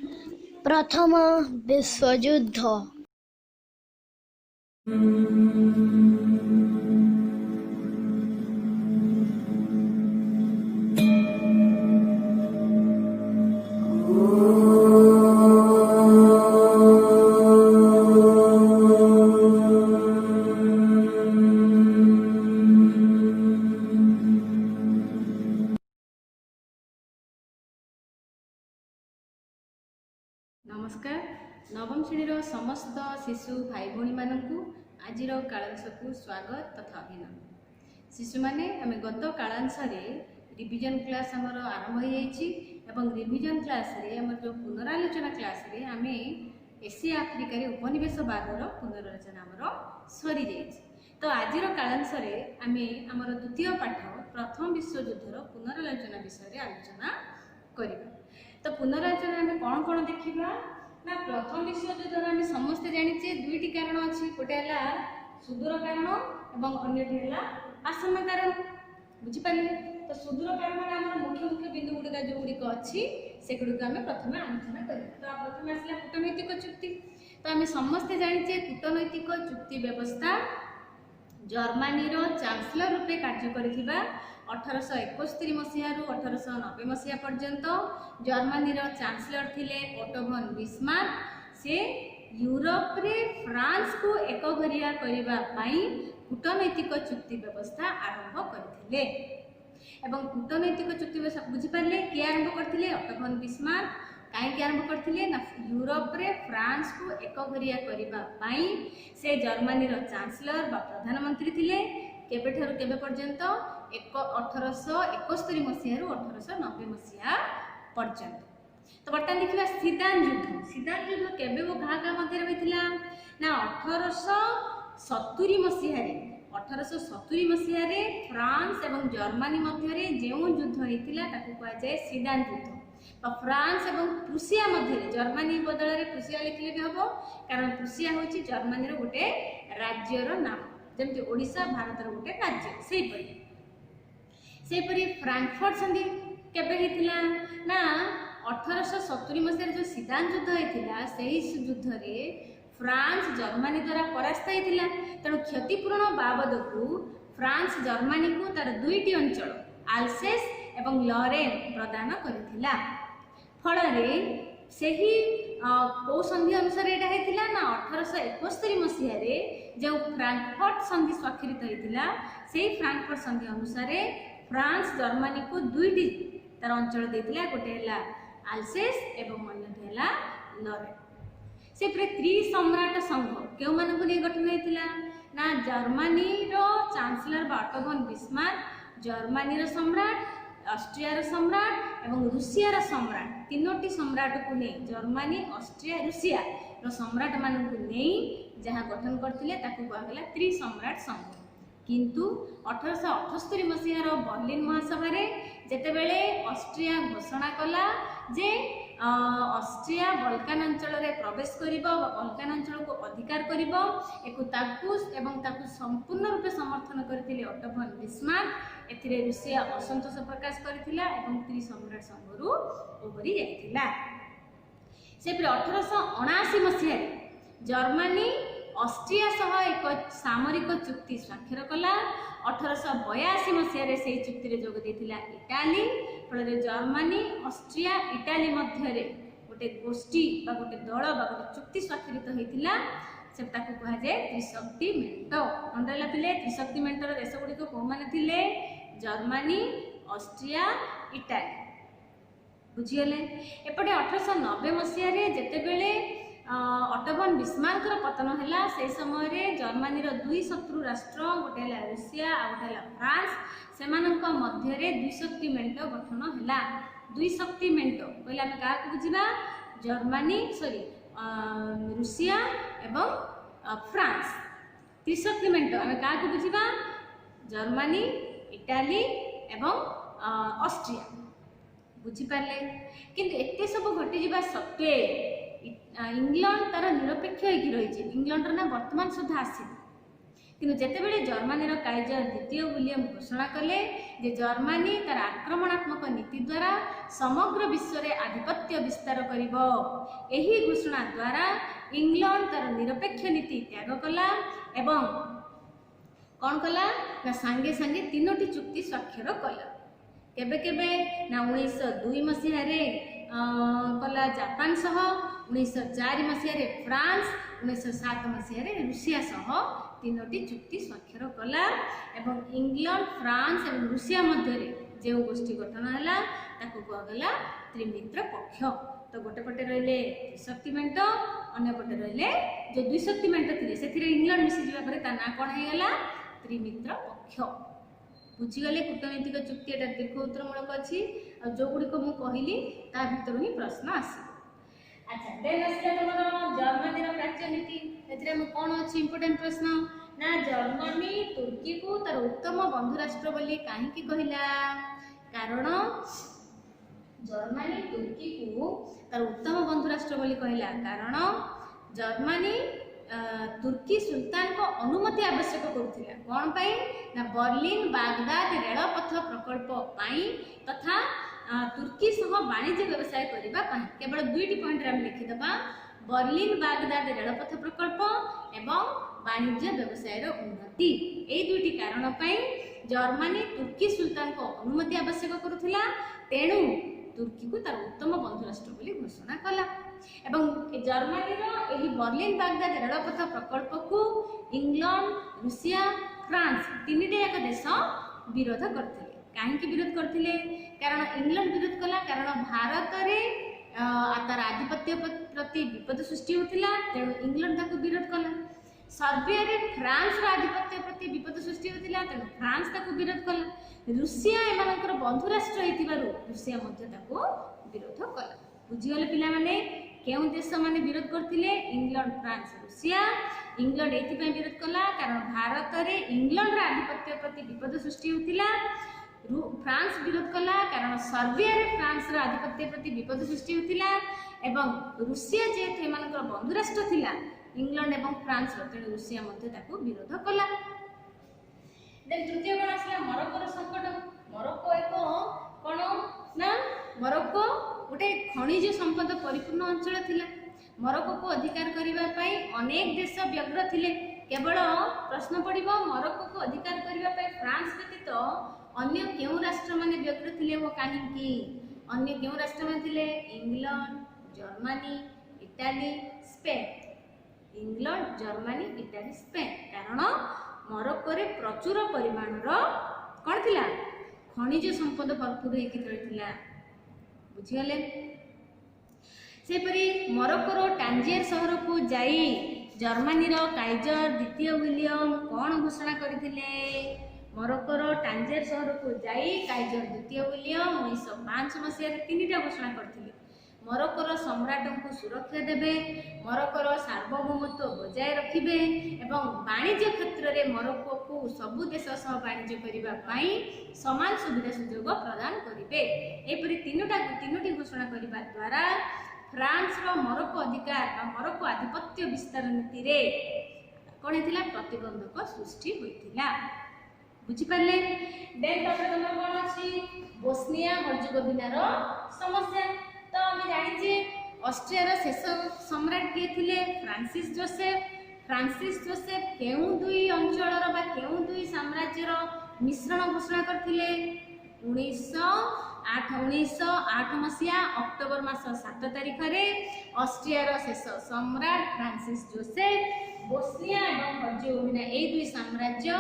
प्रथम विश्वयुद्ध। नमस्कार। नवम श्रेणी समस्त शिशु भाई भौणी मानू आज कालांश को स्वागत तथा अभिनंदन। शिशु माने आम गत कालांश रिविजन क्लास आमर आरंभ हो रिविजन क्लास रे आम जो पुनरालोचना क्लास रे आम एशिया आफ्रिकार उपनिवेश भागर पुनरालोचना आमर सरी जाइए। तो आज कालांश आम आमर द्वितीय पाठ प्रथम विश्वयुद्धर पुनरालोचना विषय आलोचना करवा। तो पुनरालोचना आम कौन कौन देखा ना प्रथम विश्वयुद्ध आम समस्ते जाचे दुईटी कारण अच्छी, गोटे है सुदूर कारण और अन्यटी है आसन्न कारण। बुझीपारे? तो सुदूर कारण आम मुख्य मुख्य बिंदु गुड़िका जो गुड़िक अच्छी से गुड़िक आम प्रथम आलोचना कर। तो प्रथम आसला कूटनैतिक चुक्ति। तो आम समस्ते जाचे कूटनैतिक चुक्ति व्यवस्था जर्मनी चांसलर रूपे कार्य करथिबा 1871 मसीह रु 1890 मसीहा पर्यंत जर्मनी चांसलर थिले ओटो von बिस्मार्क। से यूरोप रे फ्रांस को एक घरिया करबा पई कूटनैतिक चुक्ति व्यवस्था आरंभ करथिले। एवं कूटनैतिक चुक्ति व्यवस्था बुझी पारले कि आरंभ करथिले ओटो von बिस्मार्क। कहीं आरंभ करथिले ना यूरोप रे फ्रांस को एक घरिया करबा पई से जर्मनी चांसलर बा प्रधानमंत्री थिले केबेठारु केबे पर्यंत 1871 मसीह रु 1890 मसीहा पर्यंत। तो बर्तमान देखिए सीदान युद्ध। सीदान युद्ध केबे वो घा मध्य होइतिला ना 1870 मसीह रे 1870 मसीह रे फ्रांस एवं जर्मनी मध्य रे जेउ युद्ध होइतिला ताकू कहै जाय सीदान युद्ध। तो फ्रांस एवं प्रुसिया मध्य जर्मनी बदल में प्रुसिया लिखले भी हम, कारण प्रुसिया हूँ जर्मनी गोटे राज्यर नाम, जमती ओडिशा भारत गोटे राज्य। से परी फ्रैंकफर्ट संधि केबे हेतिला ना 1870 मसीह जो सीदान युद्ध होइतिला सेही युद्ध रे फ्रांस जर्मनी द्वारा परास्त होइतिला। तेणु क्षतिपूरण बाबद को फ्रांस जर्मनी को तार दुईटी अंचल आल्सेस एवं लॉरेन प्रदान करथिला। फलरे सेही कौ संधि अनुसार एटा हेतिला ना 1871 मसीह रे जो फ्रैंकफर्ट संधि स्वाक्षरित होइतिला सेही फ्रैंकफर्ट संधि अनुसार फ्रांस जर्मनी को दुईटी तार अंचल देतिला, गोटे है आल्सेस एवं अन्यटी है लॉरेन। से त्रिसम्राट संघ केउ मानकु नै गठन हेतिला ना जर्मनी रो chancellor Otto von Bismarck, Germany रो सम्राट, ऑस्ट्रिया सम्राट एवं रूसिया सम्राट, तीनोटी सम्राट को नहीं जर्मनी ऑस्ट्रिया रूसिया रो सम्राट मानकु नहीं जहाँ गठन करथिले ताकू कहला त्रिसम्राट संघ। किंतु 1878 मसीहार बर्लिन महासभा जेतेबेले ऑस्ट्रिया घोषणा कला जे ऑस्ट्रिया बल्कान अंचल रे प्रवेश करिबो, बल्कान अंचल को अधिकार करिबो, एकु ताकू एवं ताकू संपूर्ण रूपे समर्थन करथिले ओटो von बिस्मार्क। एथिरे रूसिया असंतोष प्रकाश करथिला एवं त्रिसम्राट संघरू ओहरी जाइथिला। से 1879 मसीह जर्मनी ऑस्ट्रिया सह एक सामरिक चुक्ति स्वाक्षर कला। 1882 मसीह से चुक्ति जोग देथिला इटाली। फल जर्मनी ऑस्ट्रिया इटाली मध्य गोटे गोष्ठी बा गोटे दल बा गोटे चुक्ति स्वाक्षरित होइतिला। से ताकू कहा जाए त्रिशक्ति मेंट। अंडरला पिले त्रिशक्ति मेंटर देश गुड़िक कौ माने थिले जर्मनी, ऑस्ट्रिया, इटाली। बुझीगले? एपटे 1890 मसीह जेतेबेले ओटो von बिस्मार्क पतन है से समय जर्मनी दुई शत्रु राष्ट्र गोटे है रूसिया आ गोटे है फ्रांस से मध्य द्विशक्ति मेंट गठन है। द्विशक्ति मेंट कहले आम क्या बुझा जर्मनी रूसिया एवं फ्रांस। त्रिशक्ति मेंट आम क्या बुझा जर्मनी, इटाली एवं ऑस्ट्रिया। बुझीपारे? किंतु एते सब घटी जा सत्वे इंग्लैंड तार निरपेक्ष रही। इंग्लैंड ना वर्तमान सुधा आसी କିନ୍ତୁ ଯେତେବେଳେ ଜର୍ମାନୀର କାଇଜର ଦ୍ୱିତୀୟ ୱିଲିୟମ ଘୋଷଣା କଲେ ଯେ ଜର୍ମାନୀ ତାର ଆକ୍ରମଣାତ୍ମକ ନୀତି ଦ୍ୱାରା ସମଗ୍ର ବିଶ୍ୱରେ ଆଧିପତ୍ୟ ବିସ୍ତାର କରିବ, ଏହି ଘୋଷଣା ଦ୍ୱାରା ଇଂଲଣ୍ଡ ତାର ନିରପେକ୍ଷ ନୀତି ତ୍ୟାଗ କଲା ଏବଂ କ'ଣ କଲା ନା ସାଙ୍ଗେ ସାଙ୍ଗେ 3ଟି ଚୁକ୍ତି ସ୍ୱାକ୍ଷର କଲା। କେବେ କେବେ ନା 1902 ମସିହାରେ କଲା ଜାପାନ ସହ, 1904 ମସିହାରେ ଫ୍ରାନ୍ସ, 1907 ମସିହାରେ ରୁଷିଆ ସହ 3ଟି ଚୁକ୍ତି ସ୍ୱାକ୍ଷର କଲା ଏବଂ ଇଂଲଣ୍ଡ, ଫ୍ରାନ୍ସ ଏବଂ ରୁଷିଆ ମଧ୍ୟରେ ଯେଉଁ ଗୋଷ୍ଠୀ ଗଠନ ହେଲା ତାକୁ କୁହାଗଲା ତ୍ରିମିତ୍ର ପକ୍ଷ। ତ ଗୋଟେ ପଟେ ରହିଲେ ତ୍ରିଶକ୍ତି ମେଣ୍ଟ, ଅନ୍ୟ ପଟେ ରହିଲେ ଯେଉଁ ଦ୍ୱିଶକ୍ତି ମେଣ୍ଟ ଥିଲେ ସେଥିରେ ଇଂଲଣ୍ଡ ମିଶିଯିବା ପରେ ତା ନାଁ କ'ଣ ହେଇଗଲା ତ୍ରିମିତ୍ର ପକ୍ଷ। ବୁଝିଗଲେ କୂଟନୈତିକ ଚୁକ୍ତି ଏଟା ଦୀର୍ଘ ଉତ୍ତରମୂଳକ ଅଛି ଆଉ ଯେଉଁଗୁଡ଼ିକ ମୁଁ କହିଲି ତା ଭିତରୁ ହିଁ ପ୍ରଶ୍ନ ଆସିବ। ଆଚ୍ଛା ଦେନ୍ ଆସିଲା ତମର ଜର୍ମାନୀର ପ୍ରାଚ୍ୟ ନୀତି। ଏଥିରେ ମୁଁ କ'ଣ ଅଛି ଇମ୍ପୋର୍ଟାଣ୍ଟ ପ୍ରଶ୍ନ ନା ଜର୍ମାନୀ ତୁର୍କୀକୁ ତାର ଉତ୍ତମ ବନ୍ଧୁ ରାଷ୍ଟ୍ର ବୋଲି କାହିଁକି କହିଲା? କାରଣ ଜର୍ମାନୀ ତୁର୍କୀକୁ ତାର ଉତ୍ତମ ବନ୍ଧୁ ରାଷ୍ଟ୍ର ବୋଲି କହିଲା କାରଣ ଜର୍ମାନୀ ତୁର୍କୀ ସୁଲତାନଙ୍କ ଅନୁମତି ଆବଶ୍ୟକ କରୁଥିଲା। କ'ଣ ପାଇଁ ନା ବର୍ଲିନ ବାଗଦାଦ ରେଳପଥ ପ୍ରକଳ୍ପ ପାଇଁ ତଥା ତୁର୍କୀ ସହ ବାଣିଜ୍ୟ ବ୍ୟବସାୟ କରିବା ପାଇଁ। କେବଳ 2ଟି ପଏଣ୍ଟରେ ଆମେ ଲେଖିଦେବା ବର୍ଲିନ ବାଗଦାଦ ରେଳପଥ ପ୍ରକଳ୍ପ ଏବଂ ବାଣିଜ୍ୟ ବ୍ୟବସାୟର ଉନ୍ନତି। ଏହି 2ଟି କାରଣ ପାଇଁ ଜର୍ମାନୀ ତୁର୍କୀ ସୁଲତାନଙ୍କ ଅନୁମତି ଆବଶ୍ୟକ କରୁଥିଲା, ତେଣୁ ତୁର୍କୀକୁ ତାର ଉତ୍ତମ ବନ୍ଧୁ ରାଷ୍ଟ୍ର ବୋଲି ଘୋଷଣା କଲା ଏବଂ ଜର୍ମାନୀର ଏହି ବର୍ଲିନ ବାଗଦାଦ ରେଳପଥ ପ୍ରକଳ୍ପକୁ ଇଂଲଣ୍ଡ, ରୁଷିଆ, ଫ୍ରାନ୍ସ 3ଟି ଯାକ ଦେଶ ବିରୋଧ କରିଥିଲେ। କାହିଁକି ବିରୋଧ କରିଥିଲେ? କାରଣ ଇଂଲଣ୍ଡ ବିରୋଧ କଲା କାରଣ ଭାରତରେ ତାର ଆଧିପତ୍ୟ ପ୍ରତି ବିପଦ ସୃଷ୍ଟି ହେଉଥିଲା, ତେଣୁ ଇଂଲଣ୍ଡ ତାକୁ ବିରୋଧ କଲା। ସର୍ବିଆରେ ଫ୍ରାନ୍ସର ଆଧିପତ୍ୟ ପ୍ରତି ବିପଦ ସୃଷ୍ଟି ହେଉଥିଲା, ତେଣୁ ଫ୍ରାନ୍ସ ତାକୁ ବିରୋଧ କଲା। ରୁଷିଆ ଏମାନଙ୍କର ବନ୍ଧୁ ରାଷ୍ଟ୍ର ହେଇଥିବାରୁ ରୁଷିଆ ମଧ୍ୟ ତାକୁ ବିରୋଧ କଲା। ବୁଝିଗଲେ ପିଲାମାନେ କେଉଁ ଦେଶମାନେ ବିରୋଧ କରିଥିଲେ? England, France, Russia. ଇଂଲଣ୍ଡ ଏଇଥିପାଇଁ ବିରୋଧ କଲା କାରଣ ଭାରତରେ ଇଂଲଣ୍ଡର ଆଧିପତ୍ୟ ପ୍ରତି ବିପଦ ସୃଷ୍ଟି ହେଉଥିଲା। ଫ୍ରାନ୍ସ ବିରୋଧ କଲା କାରଣ ସର୍ବିଆରେ ଫ୍ରାନ୍ସର ଆଧିପତ୍ୟ ପ୍ରତି ବିପଦ ସୃଷ୍ଟି ହେଉଥିଲା ଏବଂ ରୁଷିଆ ଯେହେତୁ ଏମାନଙ୍କର ବନ୍ଧୁ ରାଷ୍ଟ୍ର ଥିଲା ଇଂଲଣ୍ଡ ଏବଂ ଫ୍ରାନ୍ସର, ତେଣୁ ରୁଷିଆ ମଧ୍ୟ ତାକୁ ବିରୋଧ କଲା। ଦେନ୍ ତୃତୀୟ କ'ଣ ଆସିଲା? ମରକ୍କୋର ସଙ୍କଟ। ମରକ୍କୋ ଏକ କ'ଣ ନା ମରକ୍କୋ ଗୋଟେ ଖଣିଜ ସମ୍ପଦ ପରିପୂର୍ଣ୍ଣ ଅଞ୍ଚଳ ଥିଲା। ମରକ୍କୋକୁ ଅଧିକାର କରିବା ପାଇଁ ଅନେକ ଦେଶ ବ୍ୟଗ୍ର ଥିଲେ। କେବଳ ପ୍ରଶ୍ନ ପଡ଼ିବ ମରକ୍କୋକୁ ଅଧିକାର କରିବା ପାଇଁ ଫ୍ରାନ୍ସ ବ୍ୟତୀତ ଅନ୍ୟ କେଉଁ ରାଷ୍ଟ୍ରମାନେ ବ୍ୟଗ୍ର ଥିଲେ ଓ କାହିଁକି? ଅନ୍ୟ କେଉଁ ରାଷ୍ଟ୍ରମାନେ ଥିଲେ? England, Germany, Italy, Spain. England, Germany, Italy, Spain. କାରଣ ମରକ୍କୋରେ ପ୍ରଚୁର ପରିମାଣର କ'ଣ ଥିଲା? ଖଣିଜ ସମ୍ପଦ ଭରପୁର ହେଇକି ରହିଥିଲା। ବୁଝିଗଲେ? ସେପରି ମରକ୍କୋର ଟାଞ୍ଜିୟର ସହରକୁ ଯାଇ ଜର୍ମାନୀର କାଇଜର ଦ୍ୱିତୀୟ ୱିଲିୟମ କ'ଣ ଘୋଷଣା କରିଥିଲେ? ମରକ୍କୋର ଟାଞ୍ଜିୟର ସହରକୁ ଯାଇ କାଇଜର ଦ୍ୱିତୀୟ ୱିଲିୟମ 1905 ମସିହାରେ 3ଟା ଘୋଷଣା କରିଥିଲେ। ମରକ୍କୋର ସମ୍ରାଟଙ୍କୁ ସୁରକ୍ଷା ଦେବେ, ମରକ୍କୋର ସାର୍ବଭୌମତ୍ୱ ବଜାୟ ରଖିବେ ଏବଂ ବାଣିଜ୍ୟ କ୍ଷେତ୍ରରେ ମରକ୍କୋକୁ ସବୁ ଦେଶ ସହ ବାଣିଜ୍ୟ କରିବା ପାଇଁ ସମାନ ସୁବିଧା ସୁଯୋଗ ପ୍ରଦାନ କରିବେ। ଏପରି 3ଟି ଘୋଷଣା କରିବା ଦ୍ୱାରା ଫ୍ରାନ୍ସର ମରକ୍କୋ ଅଧିକାର ବା ମରକ୍କୋ ଆଧିପତ୍ୟ ବିସ୍ତାର ନୀତିରେ କ'ଣ ହେଇଥିଲା? ପ୍ରତିବନ୍ଧକ ସୃଷ୍ଟି ହୋଇଥିଲା। ବୁଝିପାରିଲେ? ଦେନ୍ ତାପରେ ତମର କ'ଣ ଅଛି? ବୋସ୍ନିଆ ହର୍ଜେଗୋଭିନାର ସମସ୍ୟା। ତ ଆମେ ଜାଣିଛେ ଅଷ୍ଟ୍ରିଆର ଶେଷ ସମ୍ରାଟ କିଏ ଥିଲେ? Francis Joseph. ଫ୍ରାନ୍ସିସ୍ ଜୋସେଫ କେଉଁ 2 ଅଞ୍ଚଳର ବା କେଉଁ 2 ସାମ୍ରାଜ୍ୟର ମିଶ୍ରଣ ଘୋଷଣା କରିଥିଲେ? 1908 ମସିହା ଅକ୍ଟୋବର ମାସ 7 ତାରିଖରେ ଅଷ୍ଟ୍ରିଆର ଶେଷ ସମ୍ରାଟ ଫ୍ରାନ୍ସିସ୍ ଜୋସେଫ ବୋସ୍ନିଆ ଏବଂ ହର୍ଜେଗୋଭିନା ଏହି 2 ସାମ୍ରାଜ୍ୟ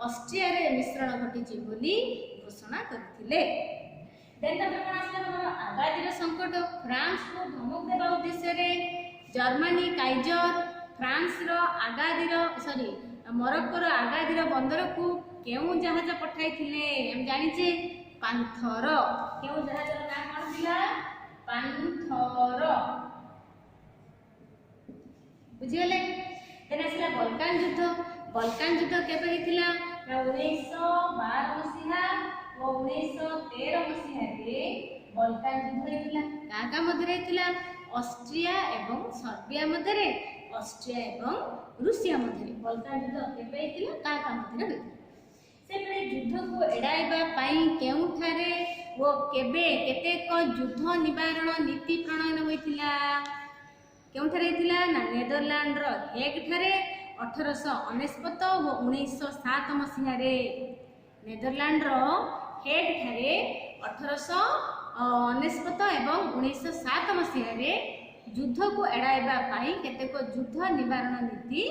ଅଷ୍ଟ୍ରିଆରେ ମିଶ୍ରଣ ଘଟିଛି ବୋଲି ଘୋଷଣା କରିଥିଲେ। ଦେନ୍ ତାପରେ କ'ଣ ଆସିଲା? ତମର ଆଗାଦିର ସଙ୍କଟ। ଫ୍ରାନ୍ସକୁ ଧମକ ଦେବା ଉଦ୍ଦେଶ୍ୟରେ ଜର୍ମାନୀ କାଇଜର ଫ୍ରାନ୍ସର ମରକ୍କୋର ଆଗାଦିର ବନ୍ଦରକୁ କେଉଁ ଜାହାଜ ପଠାଇଥିଲେ? ଆମେ ଜାଣିଛେ ପାନ୍ଥର। କେଉଁ ଜାହାଜର ନାଁ କ'ଣ ଥିଲା? ପାନ୍ଥର। ବୁଝିଗଲେ? ଦେନ୍ ଆସିଲା ବଲକାନ ଯୁଦ୍ଧ। ବଲକାନ ଯୁଦ୍ଧ କେବେ ହେଇଥିଲା? 1912 ମସିହା ଓ 1913 ମସିହାରେ ବଲକାନ ଯୁଦ୍ଧ ହେଇଥିଲା। କାହା କାହା ମଧ୍ୟରେ ହେଇଥିଲା? ଅଷ୍ଟ୍ରିଆ ଏବଂ ସର୍ବିଆ ମଧ୍ୟରେ ଅଷ୍ଟ୍ରିଆ ଏବଂ ରୁଷିଆ ମଧ୍ୟରେ। ବଲକାନ ଯୁଦ୍ଧ କେବେ ହେଇଥିଲା, କାହା କାହା ମଧ୍ୟରେ ହୋଇଥିଲା। ସେପରି ଯୁଦ୍ଧକୁ ଏଡ଼ାଇବା ପାଇଁ କେଉଁଠାରେ ଓ କେବେ କେତେକ ଯୁଦ୍ଧ ନିବାରଣ ନୀତି ପ୍ରଣୟନ ହୋଇଥିଲା? କେଉଁଠାରେ ହେଇଥିଲା ନା ନେଦରଲ୍ୟାଣ୍ଡର ହେଗ୍ ଠାରେ 1899 ଓ 1907 ମସିହାରେ। ନେଦରଲ୍ୟାଣ୍ଡର ହେଗ୍ ଠାରେ 1899 ଏବଂ 1907 ମସିହାରେ ଯୁଦ୍ଧକୁ ଏଡ଼ାଇବା ପାଇଁ କେତେକ ଯୁଦ୍ଧ ନିବାରଣ ନୀତି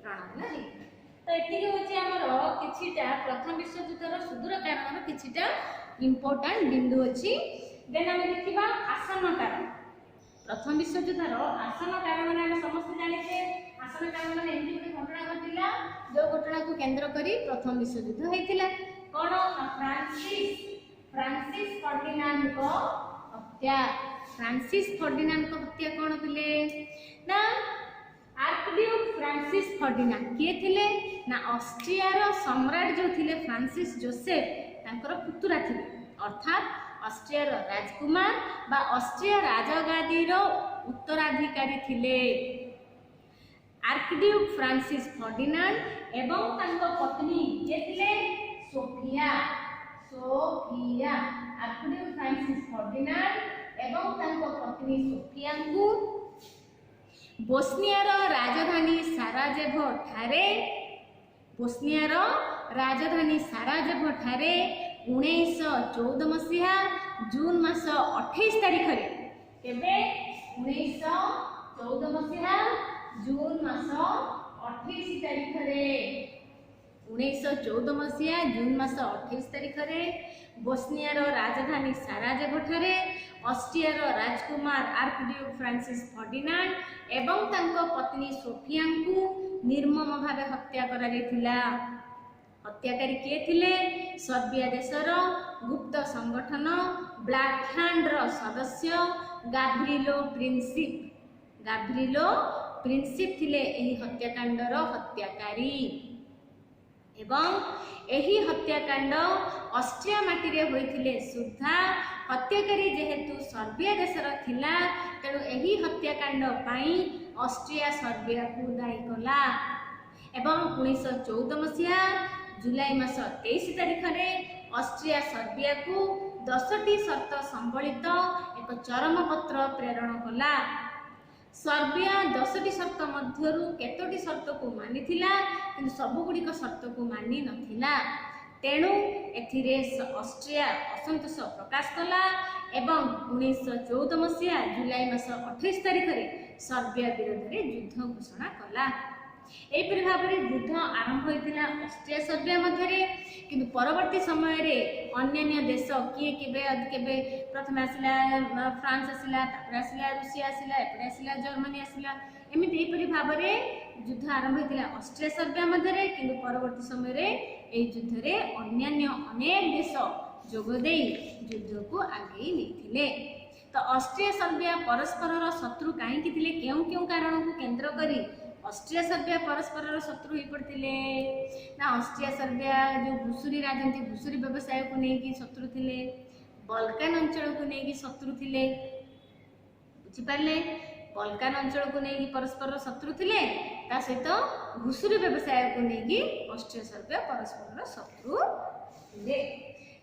ପ୍ରଣୟନ ହୋଇଥିଲା। ତ ଏତିକି ହେଉଛି ଆମର କିଛିଟା ପ୍ରଥମ ବିଶ୍ୱଯୁଦ୍ଧର ସୁଦୂର କାରଣର କିଛିଟା ଇମ୍ପୋର୍ଟାଣ୍ଟ ବିନ୍ଦୁ ଅଛି। ଦେନ୍ ଆମେ ଦେଖିବା ଆସନ୍ନ କାରଣ। ପ୍ରଥମ ବିଶ୍ୱଯୁଦ୍ଧର ଆସନ୍ନ କାରଣ ଆମେ ସମସ୍ତେ ଜାଣିଛେ। ଆସନ୍ନ କାରଣ ମାନେ ଏମିତି ଗୋଟେ ଘଟଣା ଘଟିଲା ଯୋଉ ଘଟଣାକୁ କେନ୍ଦ୍ର କରି ପ୍ରଥମ ବିଶ୍ୱଯୁଦ୍ଧ ହେଇଥିଲା। କ'ଣ ନା ଫ୍ରାନ୍ସିସ୍ ଫର୍ଡିନାଣ୍ଡଙ୍କ ହତ୍ୟା। ଫ୍ରାନ୍ସିସ୍ ଫର୍ଡିନାଣ୍ଡଙ୍କ ହତ୍ୟା କ'ଣ ଥିଲେ ନା ଆର୍କଡ୍ୟୁକ୍ ଫ୍ରାନ୍ସିସ୍ ଫର୍ଡିନାଣ୍ଡ କିଏ ଥିଲେ ନା ଅଷ୍ଟ୍ରିଆର ସମ୍ରାଟ ଯୋଉ ଥିଲେ ଫ୍ରାନ୍ସିସ୍ ଯୋସେଫ ତାଙ୍କର ପୁତୁରା ଥିଲେ, ଅର୍ଥାତ୍ ଅଷ୍ଟ୍ରିଆର ରାଜକୁମାର ବା ଅଷ୍ଟ୍ରିଆ ରାଜଗାଦୀର ଉତ୍ତରାଧିକାରୀ ଥିଲେ। ଆର୍କଡ୍ୟୁକ୍ ଫ୍ରାନ୍ସିସ୍ ଫର୍ଡିନାଣ୍ଡ ଏବଂ ତାଙ୍କ ପତ୍ନୀ କିଏ ଥିଲେ ସୋଫିଆ। ଆର୍କଡ୍ୟୁକ୍ ଫ୍ରାନ୍ସିସ୍ ଫର୍ଡିନାଣ୍ଡ ଏବଂ ତାଙ୍କ ପତ୍ନୀ ସୋଫିଆଙ୍କୁ ବୋସ୍ନିଆର ରାଜଧାନୀ ସାରାଜେଭୋ ଠାରେ 1914 ମସିହା ଜୁନ୍ ମାସ 28 ତାରିଖରେ। କେବେ 1914 ମସିହା ଜୁନ୍ ମାସ 28 ତାରିଖରେ। 1914 ମସିହା ଜୁନ୍ ମାସ 28 ତାରିଖରେ ବୋସ୍ନିଆର ରାଜଧାନୀ ସାରାଜେଭୋ ଠାରେ ଅଷ୍ଟ୍ରିଆର ରାଜକୁମାର ଆର୍କଡ୍ୟୁକ୍ ଫ୍ରାନ୍ସିସ୍ ଫର୍ଡିନାଣ୍ଡ ଏବଂ ତାଙ୍କ ପତ୍ନୀ ସୋଫିଆଙ୍କୁ ନିର୍ମମ ଭାବେ ହତ୍ୟା କରାଯାଇଥିଲା। ହତ୍ୟାକାରୀ କିଏ ଥିଲେ? ସର୍ବିଆ ଦେଶର ଗୁପ୍ତ ସଂଗଠନ ବ୍ଲାକ୍ ହ୍ୟାଣ୍ଡର ସଦସ୍ୟ ଗାଭ୍ରିଲୋ ପ୍ରିନ୍ସିପ୍ ଥିଲେ ଏହି ହତ୍ୟାକାଣ୍ଡର ହତ୍ୟାକାରୀ। ଏବଂ ଏହି ହତ୍ୟାକାଣ୍ଡ ଅଷ୍ଟ୍ରିଆ ମାଟିରେ ହୋଇଥିଲେ ସୁଦ୍ଧା ହତ୍ୟାକାରୀ ଯେହେତୁ ସର୍ବିଆ ଦେଶର ଥିଲା, ତେଣୁ ଏହି ହତ୍ୟାକାଣ୍ଡ ପାଇଁ ଅଷ୍ଟ୍ରିଆ ସର୍ବିଆକୁ ଦାୟୀ କଲା। ଏବଂ 1914 ମସିହା ଜୁଲାଇ ମାସ 23 ତାରିଖରେ ଅଷ୍ଟ୍ରିଆ ସର୍ବିଆକୁ 10ଟି ସର୍ତ୍ତ ସମ୍ବଳିତ ଏକ ଚରମପତ୍ର ପ୍ରେରଣ କଲା। ସର୍ବିଆ 10ଟି ସର୍ତ୍ତ ମଧ୍ୟରୁ କେତୋଟି ସର୍ତ୍ତକୁ ମାନିଥିଲା, କିନ୍ତୁ ସବୁଗୁଡ଼ିକ ସର୍ତ୍ତକୁ ମାନି ନଥିଲା। ତେଣୁ ଏଥିରେ ଅଷ୍ଟ୍ରିଆ ଅସନ୍ତୋଷ ପ୍ରକାଶ କଲା ଏବଂ 1914 ମସିହା ଜୁଲାଇ ମାସ 28 ତାରିଖରେ ସର୍ବିଆ ବିରୋଧରେ ଯୁଦ୍ଧ ଘୋଷଣା କଲା। ଏହିପରି ଭାବରେ ଯୁଦ୍ଧ ଆରମ୍ଭ ହୋଇଥିଲା ଅଷ୍ଟ୍ରିଆ ସର୍ବିଆ ମଧ୍ୟରେ। କିନ୍ତୁ ପରବର୍ତ୍ତୀ ସମୟରେ ଅନ୍ୟାନ୍ୟ ଦେଶ କିଏ କେବେ ପ୍ରଥମେ ଆସିଲା ଫ୍ରାନ୍ସ ଆସିଲା, ତାପରେ ଆସିଲା ରୁଷିଆ ଆସିଲା, ଏପଟେ ଆସିଲା ଜର୍ମାନୀ ଆସିଲା। ଏମିତି ଏହିପରି ଭାବରେ ଯୁଦ୍ଧ ଆରମ୍ଭ ହୋଇଥିଲା ଅଷ୍ଟ୍ରିଆ ସର୍ବିଆ ମଧ୍ୟରେ। କିନ୍ତୁ ପରବର୍ତ୍ତୀ ସମୟରେ ଏହି ଯୁଦ୍ଧରେ ଅନ୍ୟାନ୍ୟ ଅନେକ ଦେଶ ଯୋଗ ଦେଇ ଯୁଦ୍ଧକୁ ଆଗେଇ ନେଇଥିଲେ। ତ ଅଷ୍ଟ୍ରିଆ ସର୍ବିଆ ପରସ୍ପରର ଶତ୍ରୁ କାହିଁକି ଥିଲେ? କେଉଁ କେଉଁ କାରଣକୁ କେନ୍ଦ୍ର କରି ଅଷ୍ଟ୍ରିଆ ସର୍ବିଆ ପରସ୍ପରର ଶତ୍ରୁ ହୋଇପଡ଼ିଥିଲେ? ନା ଅଷ୍ଟ୍ରିଆ ସର୍ବିଆ ଯେଉଁ ଘୁଷୁରୀ ରାଜନ୍ତି, ଘୁଷୁରୀ ବ୍ୟବସାୟକୁ ନେଇକି ଶତ୍ରୁ ଥିଲେ। ବଲକାନ ଅଞ୍ଚଳକୁ ନେଇକି ଶତ୍ରୁ ଥିଲେ। ବୁଝିପାରିଲେ? ବଲକାନ ଅଞ୍ଚଳକୁ ନେଇକି ପରସ୍ପରର ଶତ୍ରୁ ଥିଲେ, ତା ସହିତ ଘୁଷୁରୀ ବ୍ୟବସାୟକୁ ନେଇକି ଅଷ୍ଟ୍ରିଆ ସର୍ବିଆ ପରସ୍ପରର ଶତ୍ରୁ ଥିଲେ।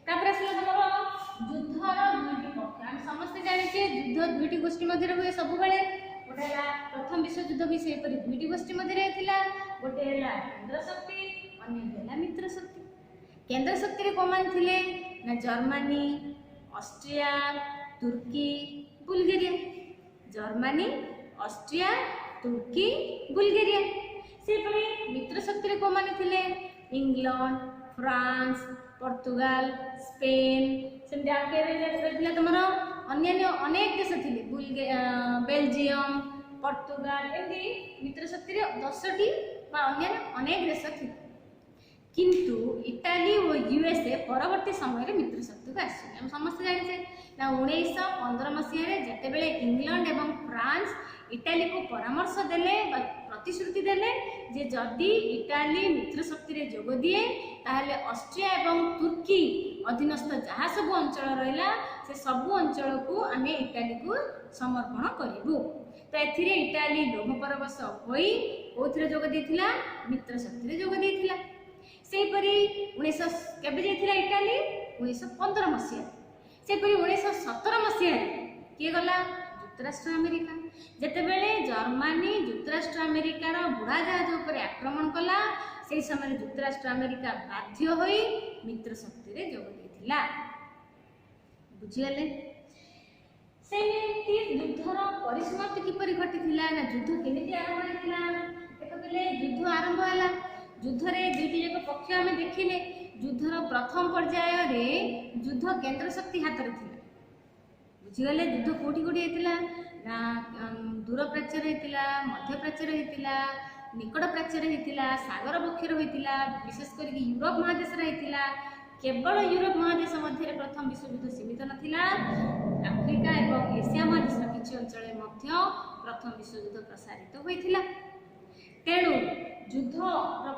ତାପରେ ଆସିଲା ତମର ଯୁଦ୍ଧର ଦୁଇଟି ପକ୍ଷ। ଆମେ ସମସ୍ତେ ଜାଣିଛେ ଯୁଦ୍ଧ ଦୁଇଟି ଗୋଷ୍ଠୀ ମଧ୍ୟରେ ହୁଏ ସବୁବେଳେ। ଗୋଟେ ହେଲା ପ୍ରଥମ ବିଶ୍ୱଯୁଦ୍ଧ ବି ସେହିପରି ଦୁଇଟି ଗୋଷ୍ଠୀ ମଧ୍ୟରେ ହେଇଥିଲା। ଗୋଟେ ହେଲା କେନ୍ଦ୍ର ଶକ୍ତି, ଅନ୍ୟ ହେଲା ମିତ୍ର ଶକ୍ତି। କେନ୍ଦ୍ର ଶକ୍ତିରେ କୋଉମାନେ ଥିଲେ ନା ଜର୍ମାନୀ, ଅଷ୍ଟ୍ରିଆ, ତୁର୍କୀ, ବୁଲଗେରିଆ। ଜର୍ମାନୀ, ଅଷ୍ଟ୍ରିଆ, ତୁର୍କୀ, ବୁଲଗେରିଆ। ସେହିପରି ମିତ୍ର ଶକ୍ତିରେ କୋଉମାନେ ଥିଲେ? England, France, Portugal, Spain. ସେମିତି ଆଉ ଥିଲା ତମର ଅନ୍ୟାନ୍ୟ ଅନେକ ଦେଶ ଥିଲେ, ବେଲଜିୟମ, ପର୍ତ୍ତୁଗାଲ। ଏମିତି ମିତ୍ର ଶକ୍ତିରେ 10ଟି ବା ଅନ୍ୟାନ୍ୟ ଅନେକ ଦେଶ ଥିଲେ। କିନ୍ତୁ ଇଟାଲୀ ଓ ୟୁଏସଏ ପରବର୍ତ୍ତୀ ସମୟରେ ମିତ୍ର ଶକ୍ତିକୁ ଆସିଛନ୍ତି। ଆମେ ସମସ୍ତେ ଜାଣିଛେ ନା 1915 ମସିହାରେ ଯେତେବେଳେ ଇଂଲଣ୍ଡ ଏବଂ ଫ୍ରାନ୍ସ ଇଟାଲୀକୁ ପରାମର୍ଶ ଦେଲେ ବା ପ୍ରତିଶ୍ରୁତି ଦେଲେ ଯେ ଯଦି ଇଟାଲୀ ମିତ୍ର ଶକ୍ତିରେ ଯୋଗ ଦିଏ ତାହେଲେ ଅଷ୍ଟ୍ରିଆ ଏବଂ ତୁର୍କୀ ଅଧୀନସ୍ଥ ଯାହା ସବୁ ଅଞ୍ଚଳ ରହିଲା ସେ ସବୁ ଅଞ୍ଚଳକୁ ଆମେ ଇଟାଲୀକୁ ସମର୍ପଣ କରିବୁ। ତ तो एथिरे इटाली लोभ परवश होई कोथिरे जोग देथिला मित्र शक्ति जोग देथिला सेपरी 19 केबे जाइथिला इटाली 1915 मसिया सेपरी 1917 मसिया किए गला जुक्तराष्ट्र अमेरिका जेतेबेले जर्मनी जुक्तराष्ट्र अमेरिकार बुढ़ा जहाज उपर आक्रमण कला से समय जुक्तराष्ट्र अमेरिका बाध्य होई मित्र शक्ति रे जोग देथिला बुझिगले सेमिति युद्धर परिसमाप्ति किपरि घटिथिला ना युद्ध केमिति आरंभ होइथिला देखले युद्ध आरंभ होला युद्ध रे दुईटी जाक पक्ष आमे देखिले युद्धर प्रथम पर्याय रे युद्ध केंद्र शक्ति हाथ रे थिला बुझिगले युद्ध कोठी कोठी हेतिला ना दूर प्राच्यर हेतिला मध्य प्राच्यर हेतिला निकट प्राच्यर हेतिला सागर बक्षर हेतिला विशेष करके यूरोप महादेश रे हेतिला केवल यूरोप महादेश मध्य प्रथम विश्व युद्ध सीमित नथिला आफ्रिका एवं एशिया महादेश किछि अंचल मध्य प्रथम विश्व युद्ध प्रसारित होइथिला तेणु युद्ध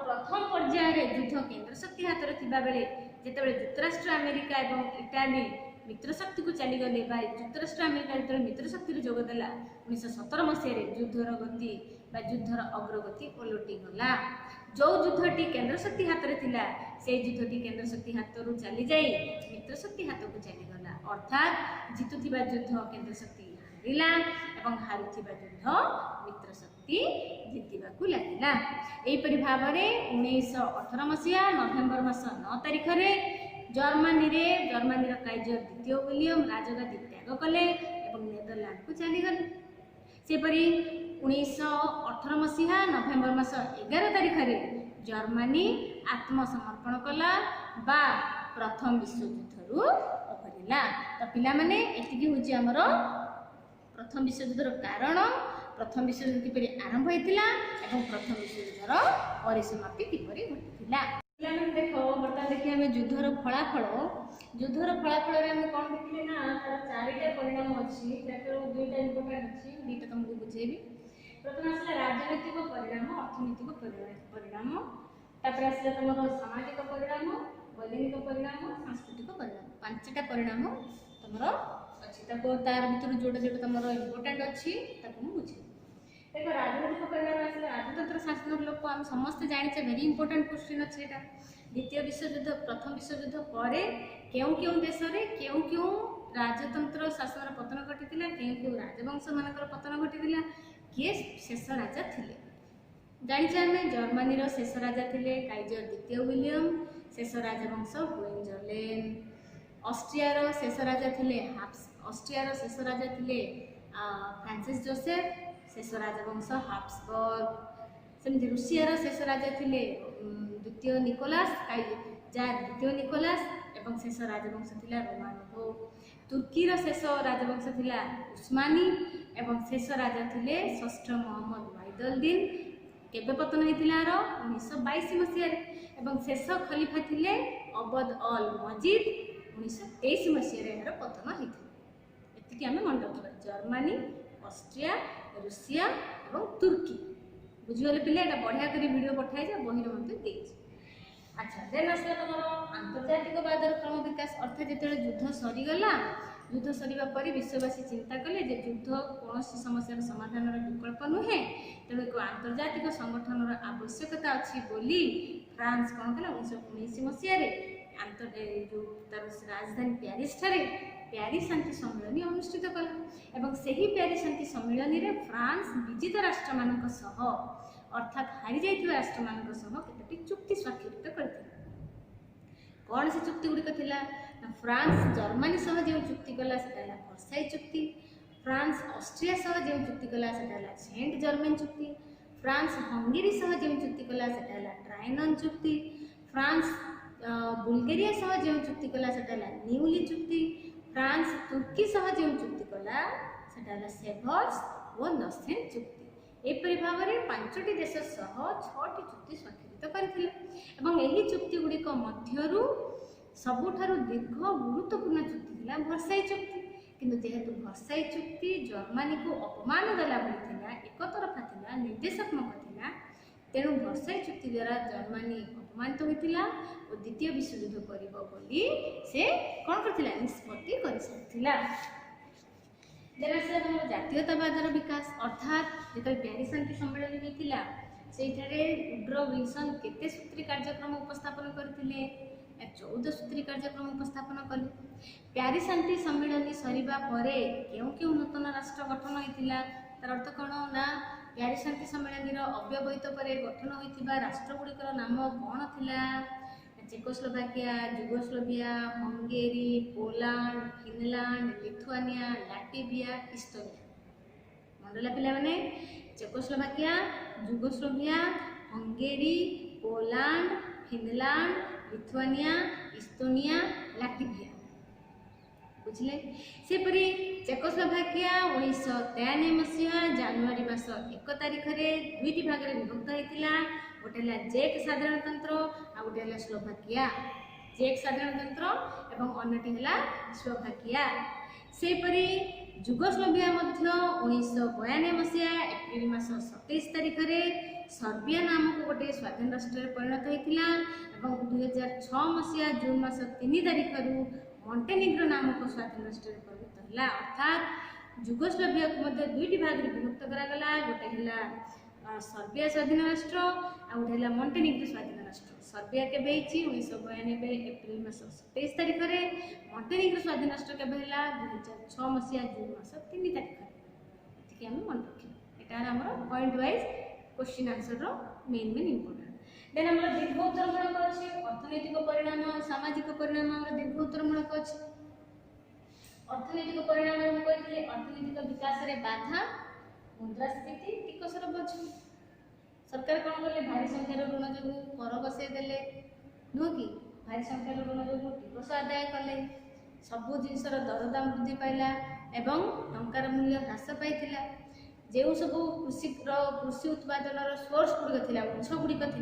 प्रथम पर्याय रे युद्ध केंद्र शक्ति हाथ रे थिबा बेले जेतेबेले जुक्तराष्ट्र अमेरिका एवं इटाली मित्र शक्ति को चली गले बा जुक्तराष्ट्र अमेरिका जेतेबेले मित्र शक्ति रे जोग देला 1917 मसिया रे युद्धर गति बा युद्धर अग्रगति ओलटी गला जो युद्धटी केंद्र शक्ति हाथ रे थिला से युद्धटी केंद्र शक्ति हाथ रु चली जाई मित्र शक्ति हाथ को चली गला अर्थात जितुथिबा युद्ध केंद्र शक्ति हारिला एवं हारुथिबा युद्ध मित्र शक्ति जितिबाकू लागिला एहिपरि भावरे 1918 मसिया नवेम्बर मास 9 तारिख रे जर्मनी काइजर द्वितीय विलियम राजगादी त्याग कले एवं नेदरलैंड को चली गले सेपरी 1918 मसीहा नवेम्बर मास 11 तारिख रे जर्मनी आत्मसमर्पण कला बा प्रथम विश्व युद्ध रु ओहरिला तो पिला माने एतिकी होची हमर प्रथम विश्व युद्धर कारण प्रथम विश्व युद्ध किपरि आरंभ होइतिला एवं प्रथम विश्व युद्धर परिसमाप्ति किपरि घटितिला पिलाने देखो बर्तमान देखि हमें युद्धर फलाफल रे हम कोन देखले ना तार चारिटा परिणाम अछि ताकर दुईटा इंपोर्टेंट अछि दुईटा तुमको बुझेबी प्रथम आसला राजनीतिक परिणाम अर्थनैतिक परिणाम तापर आसला तमरो सामाजिक परिणाम वैज्ञानिक परिणाम सांस्कृतिक परिणाम पांचटा परिणाम तमरो अछि ताको तार भीतर जोटा तमरो इंपोर्टेंट अछि ताको बुझे देखो राजनीतिक परिणाम आसला राजतंत्र शासन लोक हम समस्त जानिचे वेरी इंपोर्टेंट क्वेश्चन अछि एटा द्वितीय विश्व युद्ध प्रथम विश्व युद्ध परे केउ देश रे केउ राजतंत्र शासन पतन घटितिला केउ राजवंश मानकर पतन घटितिला किए शेष राजा थिले जानिचे हमें जर्मनी रो शेष राजा थिले काइजर द्वितीय विलियम शेष राजवंश होएनजोर्लेन ऑस्ट्रिया रो शेष राजा थिले फ्रांसिस जोसेफ शेष राजवंश हाब्सबर्ग सेमती रूसिया रो शेष राजा थिले द्वितीय निकोलास एवं शेष राजवंश थिला रोमानोव तुर्की रो शेष राजवंश थिला उस्मानी एवं शेष राजा थिले षष्ठ मोहम्मद वाइदुद्दीन केबे पतन होइतिला रो 1922 मसिया रे एवं शेष खलीफा थिले अबद अल मजीद 1923 मसिया रे एकर पतन होइतिला एतिकी हमें मन रखबा जर्मनी ऑस्ट्रिया रूसिया एवं तुर्की बुझिगले पिले एटा बढ़िया करी वीडियो पठाई जा बहिर मते देछि अच्छा देन आसला तमरो आंतर्जातिकवादर क्रम विकास अर्थात जेतेले युद्ध सरी गला युद्ध सरीबा परे विश्ववासी चिंता कले जे युद्ध कोनोसी समस्यार समाधानर विकल्प नुहे तेणु एक आंतर्जातिक संगठनर आवश्यकता अछि बोली फ्रांस कोन कला 1919 मसिया रे जो तार राजधानी पेरिस ठारे पेरिस शांति सम्मेलन अनुष्ठित कला एवं सेही पेरिस शांति सम्मेलन रे फ्रांस विजित राष्ट्र मानक सह अर्थात हारि जाइथिबा राष्ट्र मानक सह केतटी चुक्ति स्वाक्षरित करथिला कौन से चुक्ति गुड़िक थिला फ्रांस जर्मनी सह जो चुक्ति कला सेटा वर्साई चुक्ति फ्रांस ऑस्ट्रिया सह जो चुक्ति कला सेटा सेंट जर्मन चुक्ति फ्रांस हंगेरी सह जो चुक्ति कला सेटा ट्राइनन चुक्ति फ्रांस बुल्गारिया सह जो चुक्ति कला सेटा न्यूली चुक्ति फ्रांस तुर्की सह जो चुक्ति कला सेटा सेवर्स और नसेन चुक्ति एपरि भाव में 5टी देश सह 6टी चुक्ति स्वाक्षरित करथिले एवं एही चुक्ति गुड़िक मध्यरु सबुठारु दीर्घ गुरुत्वपूर्ण चुक्ति थिला वर्साई चुक्ति किंतु जेहेतु वर्साई चुक्ति जर्मनी को अपमान देला भली थिला एक तरफा थिला निर्देशात्मक थिला तेणु वर्साई चुक्ति द्वारा जर्मनी अपमानित होइतिला और द्वितीय विश्व युद्ध करिबो बोली से कोन करथिला निष्पत्ति करि सकथिला ଜାତୀୟତାବାଦର ବିକାଶ ଅର୍ଥାତ୍ ଯେତେବେଳେ ପ୍ୟାରିସ୍ ଶାନ୍ତି ସମ୍ମିଳନୀ ହୋଇଥିଲା ସେଇଠାରେ ଉଡ୍ରୋ ୱିଲସନ୍ କେତେ ସୂତ୍ରୀ କାର୍ଯ୍ୟକ୍ରମ ଉପସ୍ଥାପନ କରିଥିଲେ? 14 ସୂତ୍ରୀ କାର୍ଯ୍ୟକ୍ରମ ଉପସ୍ଥାପନ କଲେ। ପ୍ୟାରିସ୍ ଶାନ୍ତି ସମ୍ମିଳନୀ ସରିବା ପରେ କେଉଁ କେଉଁ ନୂତନ ରାଷ୍ଟ୍ର ଗଠନ ହୋଇଥିଲା? ତାର ଅର୍ଥ କ'ଣ ନା ପ୍ୟାରିସ୍ ଶାନ୍ତି ସମ୍ମିଳନୀର ଅବ୍ୟବହିତ ପରେ ଗଠନ ହୋଇଥିବା ରାଷ୍ଟ୍ରଗୁଡ଼ିକର ନାମ କ'ଣ ଥିଲା? Czechoslovakia, Yugoslavia, Hungary, Poland, Finland, Lithuania, Latvia, Estonia. ମଣ୍ଡଲା ପିଲାମାନେ Czechoslovakia, Yugoslavia, Hungary, Poland, Finland, Lithuania, Estonia, Latvia. ବୁଝିଲେ? ସେପରି ଚେକୋସ୍ଲୋଭାକିଆ 1993 ମସିହା ଜାନୁଆରୀ ମାସ 1 ତାରିଖରେ ଦୁଇଟି ଭାଗରେ ବିଭକ୍ତ ହୋଇଥିଲା। ଗୋଟେ ହେଲା ଚେକ୍ ସାଧାରଣତନ୍ତ୍ର ଆଉ ଗୋଟେ ହେଲା ସ୍ଲୋଭାକିଆ। ଚେକ୍ ସାଧାରଣତନ୍ତ୍ର ଏବଂ ଅନ୍ୟଟି ହେଲା ସ୍ଲୋଭାକିଆ। ସେହିପରି ଯୁଗୋସ୍ଲୋଭିଆ ମଧ୍ୟ 1992 ମସିହା ଏପ୍ରିଲ ମାସ 27 ତାରିଖରେ ସର୍ବିଆ ନାମକ ଗୋଟିଏ ସ୍ୱାଧୀନ ରାଷ୍ଟ୍ରରେ ପରିଣତ ହୋଇଥିଲା ଏବଂ 2006 ମସିହା ଜୁନ୍ ମାସ 3 ତାରିଖରୁ ମଣ୍ଟେନିଗ୍ରୋ ନାମକ ସ୍ୱାଧୀନ ରାଷ୍ଟ୍ରରେ ପରିଣତ ହେଲା। ଅର୍ଥାତ୍ ଯୁଗୋସ୍ଲୋଭିଆକୁ ମଧ୍ୟ ଦୁଇଟି ଭାଗରେ ବିଭକ୍ତ କରାଗଲା। ଗୋଟେ ହେଲା ସର୍ବିଆ ସ୍ୱାଧୀନ ରାଷ୍ଟ୍ର ଆଉ ଗୋଟେ ହେଲା ମଣ୍ଟେନିଗ୍ରୋ ସ୍ୱାଧୀନ ରାଷ୍ଟ୍ର। ସର୍ବିଆ କେବେ ହେଇଛି? 1992 ଏପ୍ରିଲ ମାସ 27 ତାରିଖରେ। ମଣ୍ଟେନିଗ୍ରୋ ସ୍ୱାଧୀନ ରାଷ୍ଟ୍ର କେବେ ହେଲା? 2006 ମସିହା ଜୁନ୍ ମାସ 3 ତାରିଖରେ। ଏତିକି ଆମେ ମନେ ରଖିବା। ଏଇଟା ହେଲା ଆମର ପଏଣ୍ଟ ୱାଇଜ୍ क्वेश्चन आंसर रो मेन इंपोर्टेंट। देन हमर दीर्घ उत्तरमूलक अछि अर्थनैतिक परिणाम सामाजिक परिणाम हमर दीर्घ उत्तरमूलक अछि। अर्थनैतिक परिणाम हम कहथिले अर्थनैतिक विकास रे बाधा मुद्रास्फीति टिकसर बोझ। सरकार कोन करले भारी संख्यार ऋण जो कर बसै देले नो कि भारी संख्यार ऋण जो टिकस आदाय कले सबु जिनसर दरदाम वृद्धि पाइला एवं टंकार मूल्य ह्रास पाइथिला। जो सब कृषि उत्पादन सोर्स गुड़िक थी उत्स गुड़िक थी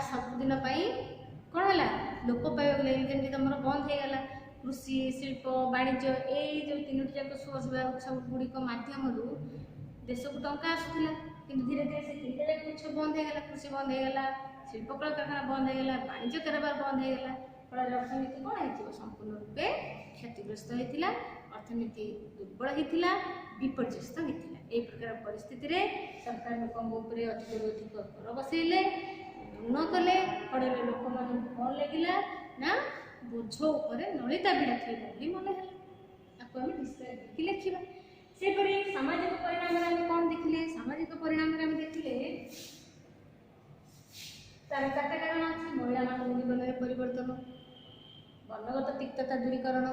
सबुदिन कौन है लोप पाइबा लगे जमी तुम बंद हो गला कृषि शिल्प वाणिज्य यही जो तीनोटी जाक सोर्स उत्स गुड़िक मध्यम देश को टंका आसूला कि धीरे धीरे से तीन जाक उत्स बंद हो गला कृषि बंद हो गला शिल्प कल कारखाना बंद हो गला वाणिज्य कारोबार बंद हो गला फल अर्थनीति कौन हो संपूर्ण रूपे क्षतिग्रस्त होता अर्थनीति दुर्बल होता विपर्यस्त होता। यही प्रकार परिस्थिति रे सरकार लोकों उपरे अधिक अधिक कर बसैले ऋण कले फल लोक मान कौन लगिला ना बोझ उपरे नलिता बिड़ा थोड़ा बोली मन है आपको आम डिस्क्राइब लिखा। सेपरी सामाजिक परिणाम आम कौन देखिले सामाजिक परिणाम आम देखिले तार चार्टा कारण अच्छी महिला मान जीवन में परिवर्तन वर्णगत तिक्तता दूरीकरण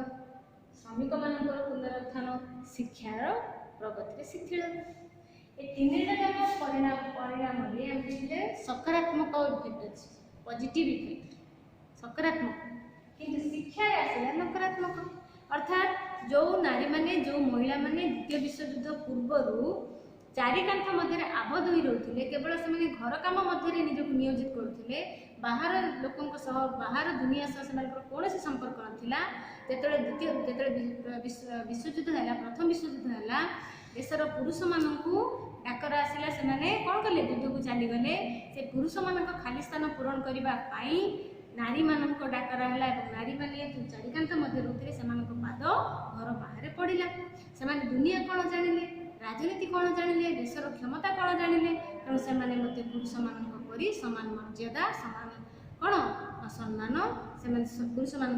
श्रमिक मान पुनरुत्थान शिक्षार प्रगति शिथिल ये तीन परिणाम सकारात्मक इफेक्ट अच्छे पॉजिटिव इफेक्ट सकारात्मक किंतु शिक्षा आसला नकारात्मक अर्थात जो नारी माने जो महिला माने द्वितीय विश्वयुद्ध पूर्व चारिकांथ मध्य आबद्ध हो रोते केवल से घर काम मध्य निजक नियोजित करुले बाहर लोकों बाहर दुनिया सह कौन संपर्क नाला द्वितीय विश्वयुद्ध है प्रथम विश्वयुद्ध है देशर पुरुष मानक डाकर आसला से कौन कले युद्ध को चलीगले से पुरुष मान खाली स्थान पूरण करने नारी मान डाकर है नारी मैंने चारिकांत मध्य रोते से पाद घर बाहर पड़ा से दुनिया कौन जानिले राजनीति कौन जानिले देशर क्षमता कौन जानिले तेणु से पुरुष मान समान मर्यादा समान कौन सम्मान से पुरुष मान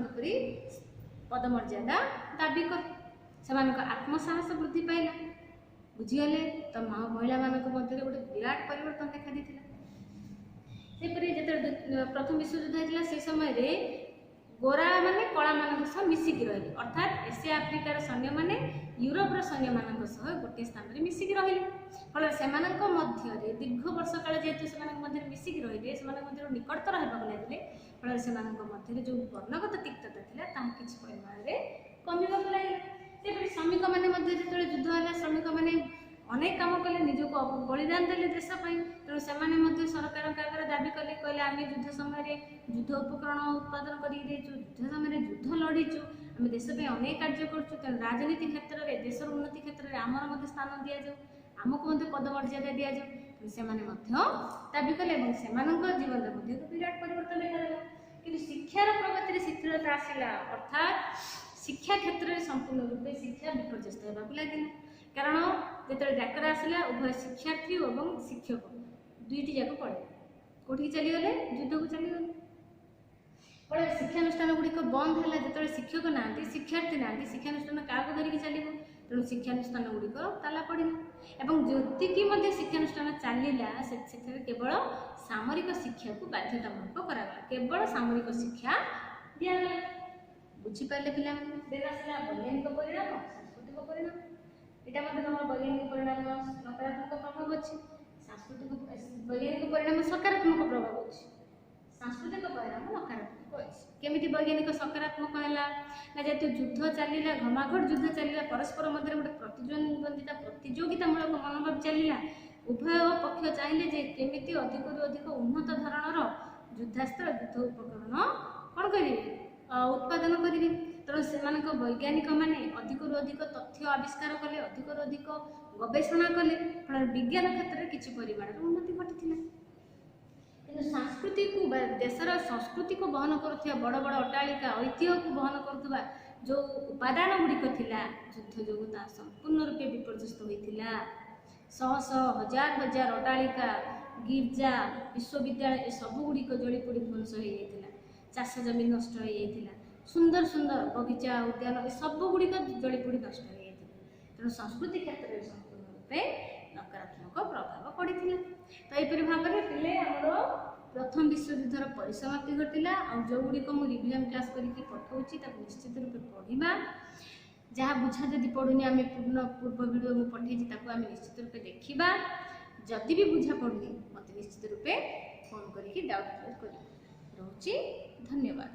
पदमर्यादा दाबी कर आत्मसाहस वृद्धि पाइला बुझीगले तो महिला मान गोटे विराट परिवर्तन देखा देता। सेपरी जो प्रथम विश्वयुद्ध होता से समय गोरा माने कला मान मिसिक रही अर्थात एशिया आफ्रिकार सैन्य मैंने यूरोपर सैन्य मान गोटे स्थान में मिसिक रही फल से दीर्घ वर्ष काल जेहेतु से मिसिक रही निकटतर होगा लगे फल से जो वर्णगत तिक्तता था किसी परिमाण में कमिबा लगे। श्रमिक मैंने जो युद्ध है श्रमिक मैंने अनेक काम कले निजक बलिदान देले देशपाई तेणु से सरकार आगे दाबी कले कहले आम युद्ध समय युद्ध उपकरण उत्पादन कर युद्ध समय युद्ध लड़ीचु आम देशपाई अनेक कार्य करूँ तेणु राजनीति क्षेत्र में देशर उन्नति क्षेत्र में आमर स्थान दि जाऊ आमको पदमर्यादा दि जाऊ से दाबी कले से जीवन में विराट परिवर्तन देखा कि शिक्षार प्रगति शिथिलता आसला अर्थात शिक्षा क्षेत्र में संपूर्ण रूपे शिक्षा विपर्यस्त होगा लगे कारण जो डाकरा आसला उभय शिक्षार्थी और शिक्षक दुईटी जाक पड़े कौटी चलीगले युद्ध को चलीगले फल शिक्षानुष्ठान गुड़िक बंद है जो शिक्षक ना शिक्षार्थी ना शिक्षानुष्ठान क्या धरिकी चलो तेणु शिक्षानुष्ठान गुड़िक ताला पड़ा एवं ज्योतिकी शिक्षानुष्ठान चलला से केवल सामरिक शिक्षा को बाध्यतामूलक कराला केवल सामरिक शिक्षा दिगला बुझीपारे पिला आसला वैज्ञानिक परिणाम सांस्कृतिक परिणाम यहाँ तुम वैज्ञानिक परिणाम नकारात्मक प्रभाव अच्छे सांस्कृतिक वैज्ञानिक परिणाम सकारात्मक प्रभाव अच्छे सांस्कृतिक परिणाम नकारात्मक अच्छे केमी वैज्ञानिक सकारात्मक है ना जेहतु युद्ध चलला घमाघट युद्ध चलला परस्पर मध्य गोटे प्रतियोगितामूलक मनोभाव चलला उभय पक्ष चाहिए केमी अधिक अधिक उन्नत धरणर युद्धास्त्र युद्ध उपकरण कौन करेंगे उत्पादन करेंगे तेणु से वैज्ञानिक मैंने अधिक अधिक तथ्य आविष्कार कले अधिक अधिक गवेषणा कले फल विज्ञान क्षेत्र में किसी परिमाण उन्नति घटी कि संस्कृति को देशर संस्कृति को बहन करुवा बड़ बड़ अट्टालिका ऐतिह्य को बहन करुवा जो उपादान गुड़िक थिला युद्ध जो संपूर्ण रूपे विपर्यस्त होता शह शह हजार हजार अट्टालिका गिर्जा विश्वविद्यालय सब गुड़िक जली पोड़ी ध्वंस हो जाता चाष जमी नष्ट हो जाता सुंदर सुंदर बगीचा उद्यान ये सब गुड़िक जली पोड़ी नष्ट हो जाता तेणु संस्कृति क्षेत्र में संपूर्ण रूपे नकारात्मक प्रभाव पड़ा तो यहपरी भाव में पे आमर प्रथम विश्वयुद्धर परिसमाप्ति घटला जो गुड़िक मुझे रिविजन क्लास करके पठाऊँगी निश्चित रूपे पढ़ा जहाँ बुझा जदि पड़ूनी आम पूर्व वीडियो मुझे पठेगी आम निश्चित रूपे देखा जदि भी बुझा पड़ूनी मत निश्चित रूपे फोन करके डाउट क्लियर कर रोची धन्यवाद।